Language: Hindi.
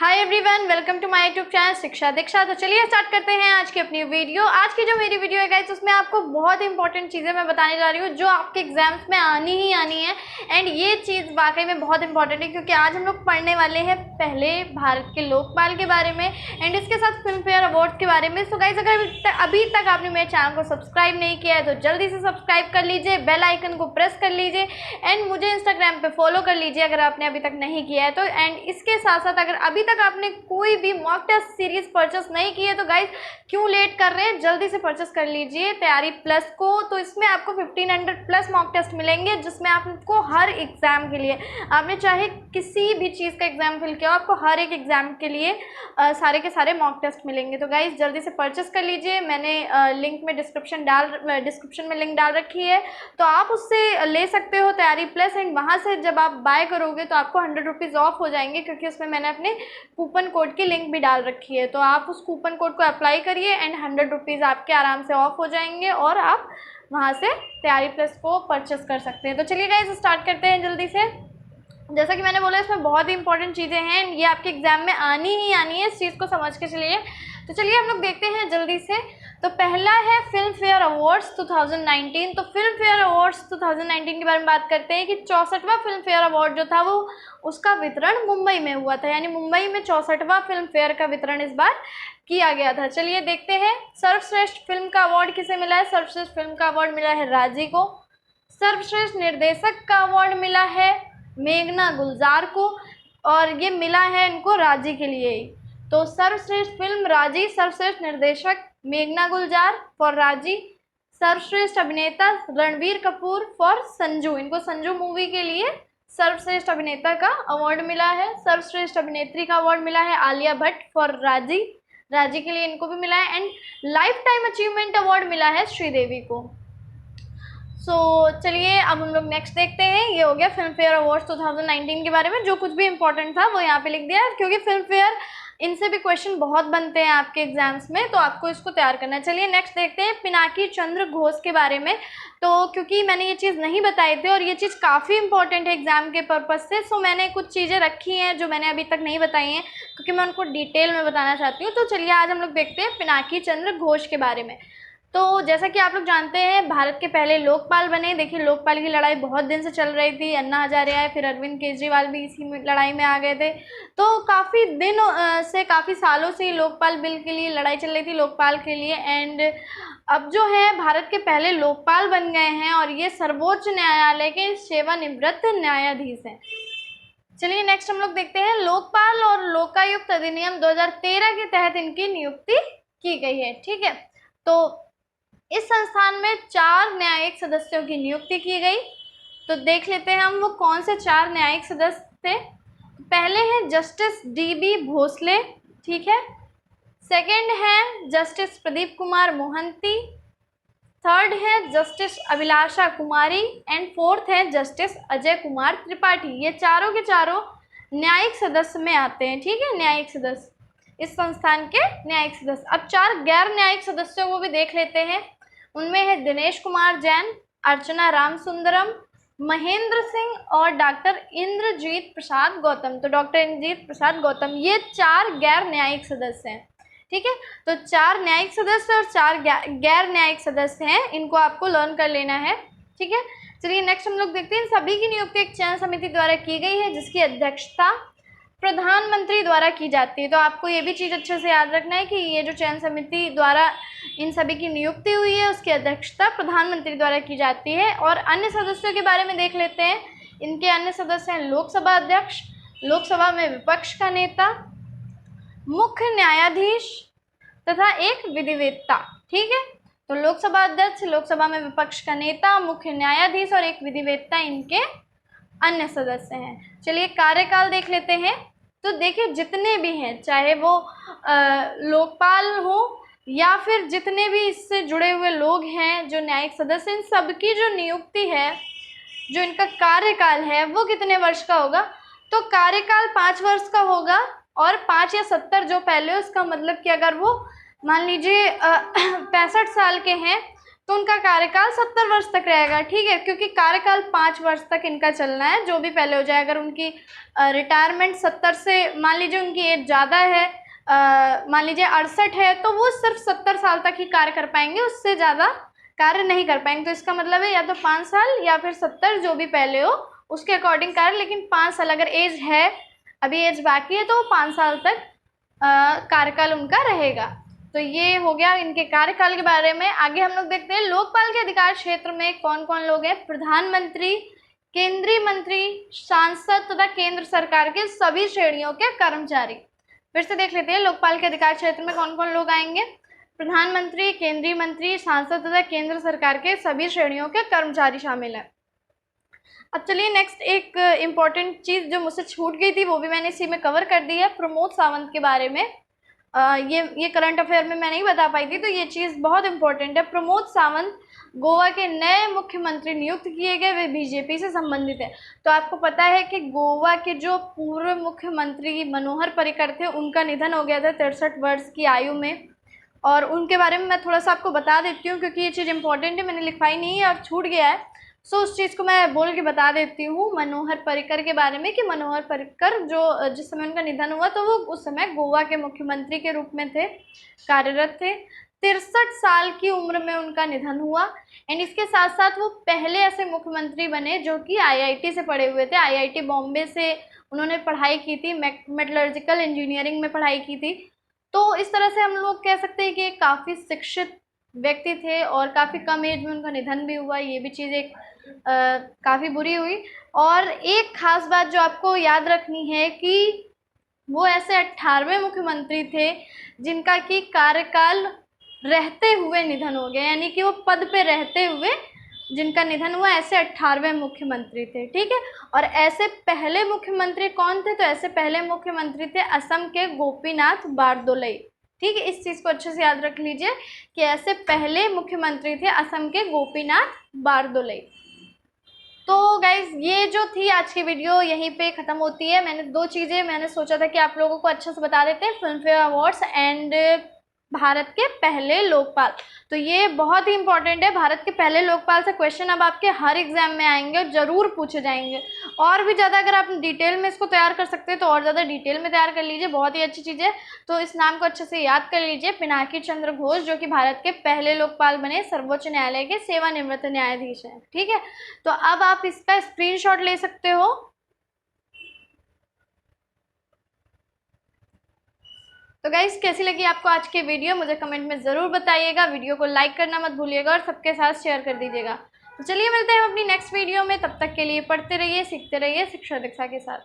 Hi everyone, welcome to my YouTube channel Shiksha Diksha. तो चलिए स्टार्ट करते हैं आज की अपनी वीडियो। आज की जो मेरी वीडियो है गाइस, उसमें आपको बहुत इंपॉर्टेंट चीज़ें मैं बताने जा रही हूँ जो आपके एग्जाम्स में आनी ही आनी है। एंड ये चीज़ वाकई में बहुत इंपॉर्टेंट है क्योंकि आज हम लोग पढ़ने वाले हैं पहले भारत के लोकपाल के बारे में एंड इसके साथ फिल्म फेयर अवार्ड के बारे में। सो गाइस, अगर अभी तक आपने मेरे चैनल को सब्सक्राइब नहीं किया है तो जल्दी से सब्सक्राइब कर लीजिए, बेल आइकन को प्रेस कर लीजिए एंड मुझे इंस्टाग्राम पे फॉलो कर लीजिए अगर आपने अभी तक नहीं किया है तो। एंड इसके साथ साथ अगर अभी तक आपने कोई भी मॉक टेस्ट सीरीज परचेस नहीं की है तो गाइस क्यों लेट कर रहे हैं, जल्दी से परचेस कर लीजिए तैयारी प्लस को। तो इसमें आपको 1500 प्लस मॉक टेस्ट मिलेंगे जिसमें आपको हर एग्जाम के लिए, आपने चाहे किसी भी चीज़ का एग्जाम फिल किया हो, आपको हर एक एग्जाम के लिए सारे के सारे मॉक टेस्ट मिलेंगे। तो गाइस जल्दी से परचेस कर लीजिए। मैंने लिंक में डिस्क्रिप्शन में लिंक डाल रखी है तो आप उससे ले सकते हो तैयारी प्लस। एंड वहाँ से जब आप बाय करोगे तो आपको 100 रुपीज़ ऑफ हो जाएंगे क्योंकि उसमें मैंने अपने कूपन कोड की लिंक भी डाल रखी है। तो आप उस कूपन कोड को अप्लाई करिए एंड 100 रुपीज़ आपके आराम से ऑफ हो जाएंगे और आप वहाँ से तैयारी प्लस को परचेस कर सकते हैं। तो चलिए गाइस स्टार्ट करते हैं जल्दी से। जैसा कि मैंने बोला इसमें बहुत ही इंपॉर्टेंट चीज़ें हैं, ये आपके एग्जाम में आनी ही आनी है, इस चीज़ को समझ के चलिए। तो चलिए हम लोग देखते हैं जल्दी से। तो पहला है फिल्म फेयर अवार्ड्स 2019। तो फिल्म फेयर अवार्ड्स 2019 के बारे में बात करते हैं कि 64वां फिल्म फेयर अवार्ड जो था वो उसका वितरण मुंबई में हुआ था, यानी मुंबई में 64वां फिल्म फेयर का वितरण इस बार किया गया था। चलिए देखते हैं। सर्वश्रेष्ठ फिल्म का अवार्ड किसे मिला है? सर्वश्रेष्ठ फिल्म का अवार्ड मिला है राजी को। सर्वश्रेष्ठ निर्देशक का अवार्ड मिला है मेघना गुलजार को और ये मिला है इनको राजी के लिए ही। तो सर्वश्रेष्ठ फिल्म राजी, सर्वश्रेष्ठ निर्देशक मेघना गुलजार फॉर राजी, सर्वश्रेष्ठ अभिनेता रणबीर कपूर फॉर संजू, इनको संजू मूवी के लिए सर्वश्रेष्ठ अभिनेता का अवार्ड मिला है। सर्वश्रेष्ठ अभिनेत्री का अवार्ड मिला है आलिया भट्ट फॉर राजी, राजी के लिए इनको भी मिला है। And life time achievement award मिला है श्रीदेवी को। चलिए अब हम लोग नेक्स्ट देखते हैं। ये हो गया फिल्म फेयर अवार्ड्स 2019 के बारे में। जो कुछ भी इंपॉर्टेंट था वो यहाँ पे लिख दिया है क्योंकि फिल्म फेयर इनसे भी क्वेश्चन बहुत बनते हैं आपके एग्जाम्स में, तो आपको इसको तैयार करना है। चलिए नेक्स्ट देखते हैं पिनाकी चंद्र घोष के बारे में। तो क्योंकि मैंने ये चीज़ नहीं बताई थी और ये चीज़ काफ़ी इंपॉर्टेंट है एग्जाम के पर्पज़ से, सो मैंने कुछ चीज़ें रखी हैं जो मैंने अभी तक नहीं बताई हैं क्योंकि मैं उनको डिटेल में बताना चाहती हूँ। तो चलिए आज हम लोग देखते हैं पिनाकी चंद्र घोष के बारे में। तो जैसा कि आप लोग जानते हैं भारत के पहले लोकपाल बने। देखिए लोकपाल की लड़ाई बहुत दिन से चल रही थी, अन्ना हजारे आए, फिर अरविंद केजरीवाल भी इसी लड़ाई में आ गए थे। तो काफ़ी दिन से, काफ़ी सालों से लोकपाल बिल के लिए लड़ाई चल रही थी, लोकपाल के लिए। एंड अब जो है भारत के पहले लोकपाल बन गए हैं और ये सर्वोच्च न्यायालय के सेवानिवृत्त न्यायाधीश हैं। चलिए नेक्स्ट हम लोग देखते हैं लोकपाल और लोकायुक्त अधिनियम 2013 के तहत इनकी नियुक्ति की गई है। ठीक है, तो इस संस्थान में 4 न्यायिक सदस्यों की नियुक्ति की गई। तो देख लेते हैं हम वो कौन से 4 न्यायिक सदस्य थे। पहले हैं जस्टिस DB भोसले, ठीक है। सेकंड है जस्टिस प्रदीप कुमार मोहंती। थर्ड है justice Abhilasha Kumari and fourth है जस्टिस अजय कुमार त्रिपाठी। ये चारों के चारों न्यायिक सदस्य में आते हैं, ठीक है, न्यायिक सदस्य, इस संस्थान के न्यायिक सदस्य। अब 4 गैर न्यायिक सदस्यों को भी देख लेते हैं। उनमें है दिनेश कुमार जैन, अर्चना रामसुंदरम, महेंद्र सिंह और डॉक्टर इंद्रजीत प्रसाद गौतम। तो डॉक्टर इंद्रजीत प्रसाद गौतम ये 4 गैर न्यायिक सदस्य हैं, ठीक है। तो 4 न्यायिक सदस्य और 4 गैर न्यायिक सदस्य हैं, इनको आपको लर्न कर लेना है, ठीक है। चलिए नेक्स्ट हम लोग देखते हैं। सभी की नियुक्ति एक चयन समिति द्वारा की गई है जिसकी अध्यक्षता प्रधानमंत्री द्वारा की जाती है। तो आपको ये भी चीज़ अच्छे से याद रखना है कि ये जो चयन समिति द्वारा इन सभी की नियुक्ति हुई है उसकी अध्यक्षता प्रधानमंत्री द्वारा की जाती है। और अन्य सदस्यों के बारे में देख लेते हैं। इनके अन्य सदस्य हैं लोकसभा अध्यक्ष, लोकसभा में विपक्ष का नेता, मुख्य न्यायाधीश तथा एक विधिवेत्ता, ठीक है। तो लोकसभा अध्यक्ष, लोकसभा में विपक्ष का नेता, मुख्य न्यायाधीश और एक विधिवेत्ता इनके अन्य सदस्य हैं। चलिए कार्यकाल देख लेते हैं। तो देखिए जितने भी हैं, चाहे वो लोकपाल हो या फिर जितने भी इससे जुड़े हुए लोग हैं जो न्यायिक सदस्य, इन सबकी जो नियुक्ति है, जो इनका कार्यकाल है वो कितने वर्ष का होगा? तो कार्यकाल 5 वर्ष का होगा और 5 या 70 जो पहले, उसका मतलब कि अगर वो मान लीजिए 65 साल के हैं तो उनका कार्यकाल 70 वर्ष तक रहेगा, ठीक है, क्योंकि कार्यकाल 5 वर्ष तक इनका चलना है, जो भी पहले हो जाए। अगर उनकी रिटायरमेंट 70 से, मान लीजिए उनकी एज ज़्यादा है, मान लीजिए 68 है, तो वो सिर्फ 70 साल तक ही कार्य कर पाएंगे, उससे ज़्यादा कार्य नहीं कर पाएंगे। तो इसका मतलब है या तो 5 साल या फिर 70, जो भी पहले हो उसके अकॉर्डिंग कार्य, लेकिन 5 साल अगर एज है, अभी एज बाकी है, तो वो 5 साल तक कार्यकाल उनका रहेगा। तो ये हो गया इनके कार्यकाल के बारे में। आगे हम लोग देखते हैं लोकपाल के अधिकार क्षेत्र में कौन कौन लोग हैं। प्रधानमंत्री, केंद्रीय मंत्री, सांसद तथा केंद्र सरकार के सभी श्रेणियों के कर्मचारी। फिर से देख लेते हैं लोकपाल के अधिकार क्षेत्र में कौन कौन लोग आएंगे। प्रधानमंत्री, केंद्रीय मंत्री, सांसद तथा केंद्र सरकार के सभी श्रेणियों के कर्मचारी शामिल हैं। अब चलिए नेक्स्ट एक इम्पॉर्टेंट चीज़ जो मुझसे छूट गई थी वो भी मैंने इसी में कवर कर दी है, प्रमोद सावंत के बारे में। ये करंट अफेयर में मैं नहीं बता पाई थी, तो ये चीज़ बहुत इंपॉर्टेंट है। प्रमोद सावंत गोवा के नए मुख्यमंत्री नियुक्त किए गए, वे बीजेपी से संबंधित है। तो आपको पता है कि गोवा के जो पूर्व मुख्यमंत्री मनोहर पर्रिकर थे, उनका निधन हो गया था 63 वर्ष की आयु में। और उनके बारे में मैं थोड़ा सा आपको बता देती हूँ, क्योंकि ये चीज़ इंपॉर्टेंट है, मैंने लिखवाई नहीं है और छूट गया है। सो उस चीज़ को मैं बोल के बता देती हूँ मनोहर पर्रिकर के बारे में, कि मनोहर पर्रिकर जो जिस समय उनका निधन हुआ, तो वो उस समय गोवा के मुख्यमंत्री के रूप में थे, कार्यरत थे। 63 साल की उम्र में उनका निधन हुआ। एंड इसके साथ साथ वो पहले ऐसे मुख्यमंत्री बने जो कि आईआईटी से पढ़े हुए थे। आईआईटी बॉम्बे से उन्होंने पढ़ाई की थी, मेटलर्जिकल इंजीनियरिंग में पढ़ाई की थी। तो इस तरह से हम लोग कह सकते हैं कि काफ़ी शिक्षित व्यक्ति थे और काफ़ी कम एज में उनका निधन भी हुआ। ये भी चीज़ एक काफ़ी बुरी हुई। और एक खास बात जो आपको याद रखनी है कि वो ऐसे 18वें मुख्यमंत्री थे जिनका कि कार्यकाल रहते हुए निधन हो गया, यानी कि वो पद पे रहते हुए जिनका निधन हुआ, ऐसे 18वें मुख्यमंत्री थे, ठीक है। और ऐसे पहले मुख्यमंत्री कौन थे? तो ऐसे पहले मुख्यमंत्री थे असम के गोपीनाथ बारदोलई, ठीक है। इस चीज़ को अच्छे से याद रख लीजिए कि ऐसे पहले मुख्यमंत्री थे असम के गोपीनाथ बारदोलई। तो गाइज ये जो थी आज की वीडियो यहीं पे ख़त्म होती है। मैंने 2 चीज़ें मैंने सोचा था कि आप लोगों को अच्छे से बता देते हैं, film fair awards and Bharat के पहले लोकपाल। तो ये बहुत ही इंपॉर्टेंट है। भारत के पहले लोकपाल से क्वेश्चन अब आपके हर एग्जाम में आएंगे और ज़रूर पूछे जाएंगे। और भी ज़्यादा अगर आप डिटेल में इसको तैयार कर सकते हैं तो और ज़्यादा डिटेल में तैयार कर लीजिए, बहुत ही अच्छी चीज़ है। तो इस नाम को अच्छे से याद कर लीजिए, पिनाकी चंद्र घोष, जो कि भारत के पहले लोकपाल बने, सर्वोच्च न्यायालय के सेवानिवृत्त न्यायाधीश हैं, ठीक है। तो अब आप इसका स्क्रीनशॉट ले सकते हो। तो गाइस कैसी लगी आपको आज की वीडियो, मुझे कमेंट में ज़रूर बताइएगा। वीडियो को लाइक करना मत भूलिएगा और सबके साथ शेयर कर दीजिएगा। तो चलिए मिलते हैं अपनी नेक्स्ट वीडियो में, तब तक के लिए पढ़ते रहिए, सीखते रहिए शिक्षा दीक्षा के साथ।